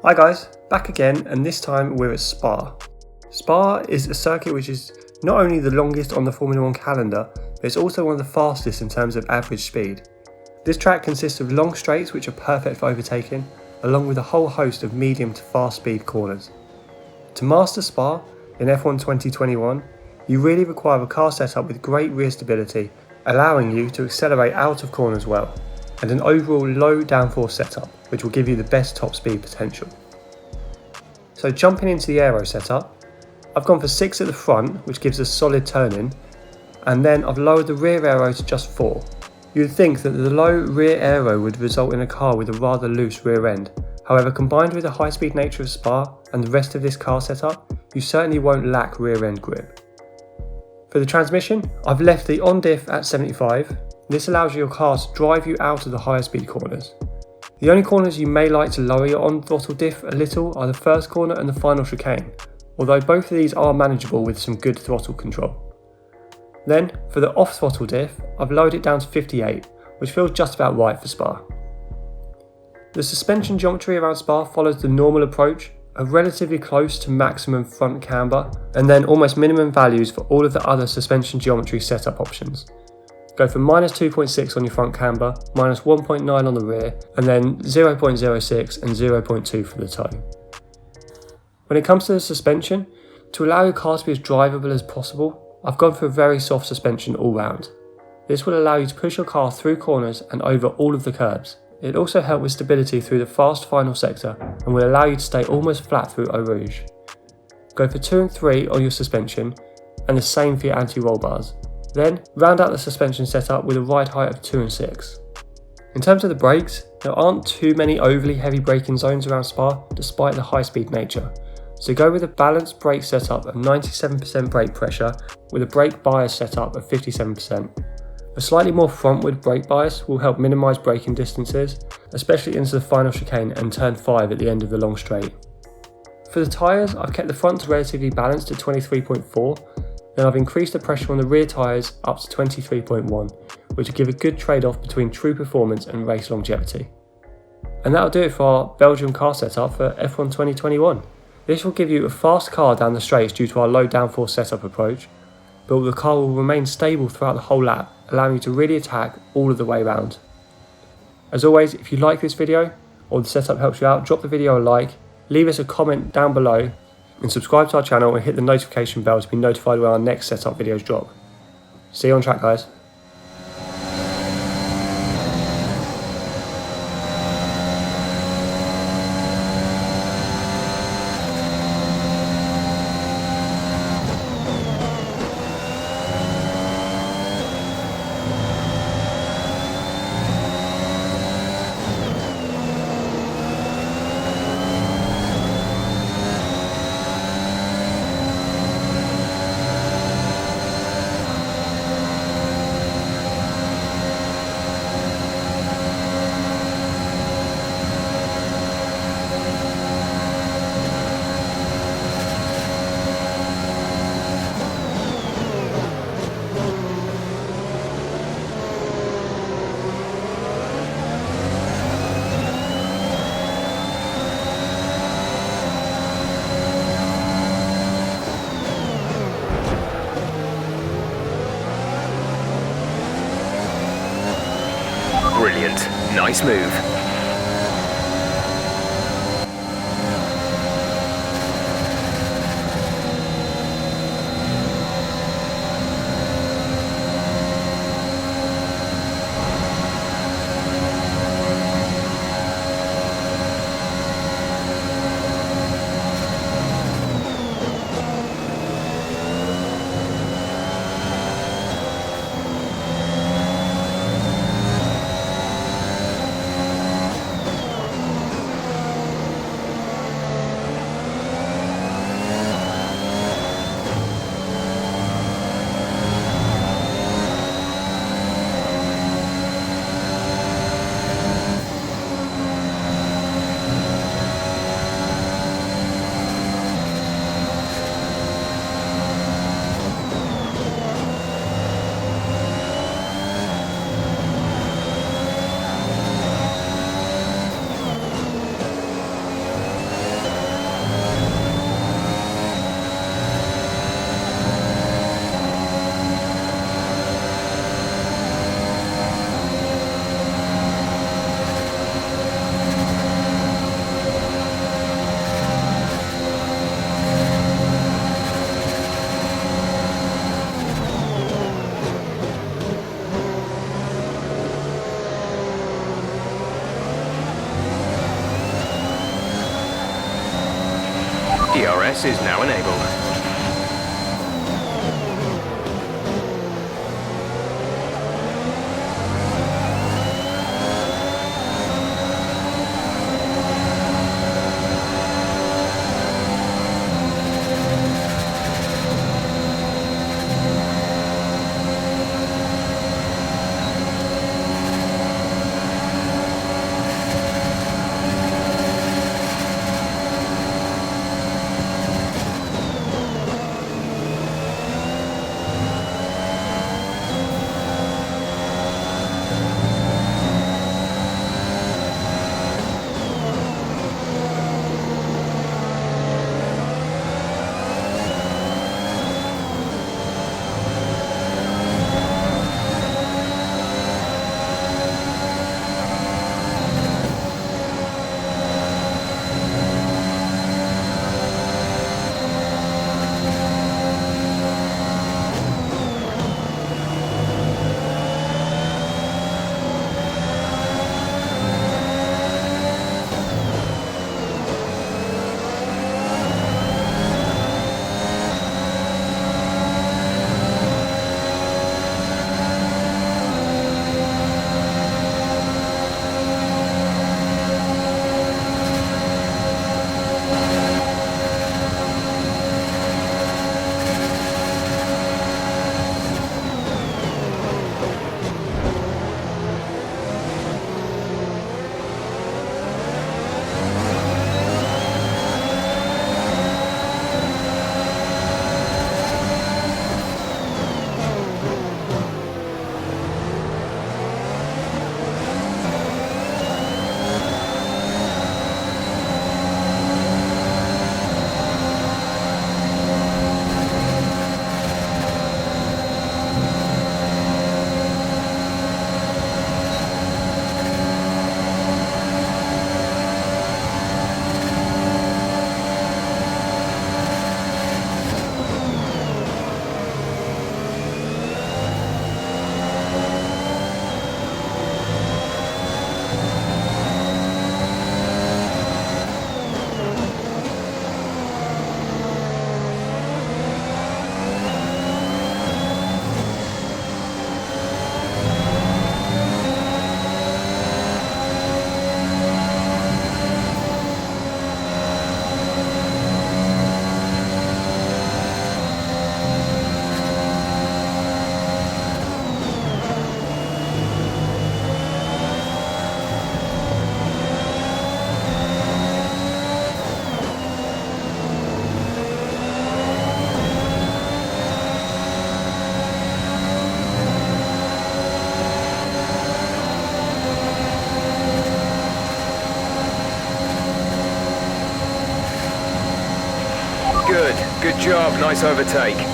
Hi guys, back again, and this time we're at Spa. Spa is a circuit which is not only the longest on the Formula 1 calendar, but it's also one of the fastest in terms of average speed. This track consists of long straights which are perfect for overtaking, along with a whole host of medium to fast speed corners. To master Spa in F1 2021, you really require a car setup with great rear stability, allowing you to accelerate out of corners well, and an overall low downforce setup, which will give you the best top speed potential. So jumping into the aero setup, I've gone for 6 at the front, which gives us solid turning, and then I've lowered the rear aero to just 4. You would think that the low rear aero would result in a car with a rather loose rear end. However, combined with the high speed nature of Spa and the rest of this car setup, you certainly won't lack rear end grip. For the transmission, I've left the on diff at 75. This allows your car to drive you out of the higher speed corners. The only corners you may like to lower your on throttle diff a little are the first corner and the final chicane, although both of these are manageable with some good throttle control. Then, for the off throttle diff, I've lowered it down to 58, which feels just about right for Spa. The suspension geometry around Spa follows the normal approach of relatively close to maximum front camber, and then almost minimum values for all of the other suspension geometry setup options. Go for -2.6 on your front camber, -1.9 on the rear, and then 0.06 and 0.2 for the toe. When it comes to the suspension, to allow your car to be as drivable as possible, I've gone for a very soft suspension all round. This will allow you to push your car through corners and over all of the curbs. It also helps with stability through the fast final sector and will allow you to stay almost flat through Eau Rouge. Go for 2 and 3 on your suspension, and the same for your anti-roll bars. Then, round out the suspension setup with a ride height of 2 and 6. In terms of the brakes, there aren't too many overly heavy braking zones around Spa despite the high speed nature, so go with a balanced brake setup of 97% brake pressure with a brake bias setup of 57%. A slightly more frontward brake bias will help minimise braking distances, especially into the final chicane and turn 5 at the end of the long straight. For the tyres, I've kept the fronts relatively balanced at 23.4, then I've increased the pressure on the rear tyres up to 23.1, which will give a good trade-off between true performance and race longevity. And that'll do it for our Belgium car setup for F1 2021. This will give you a fast car down the straights due to our low downforce setup approach, but the car will remain stable throughout the whole lap, allowing you to really attack all of the way around. As always, if you like this video or the setup helps you out, drop the video a like, leave us a comment down below, and subscribe to our channel and hit the notification bell to be notified when our next setup videos drop. See you on track, guys. Brilliant. Nice move. DRS is now enabled. Good job, nice overtake.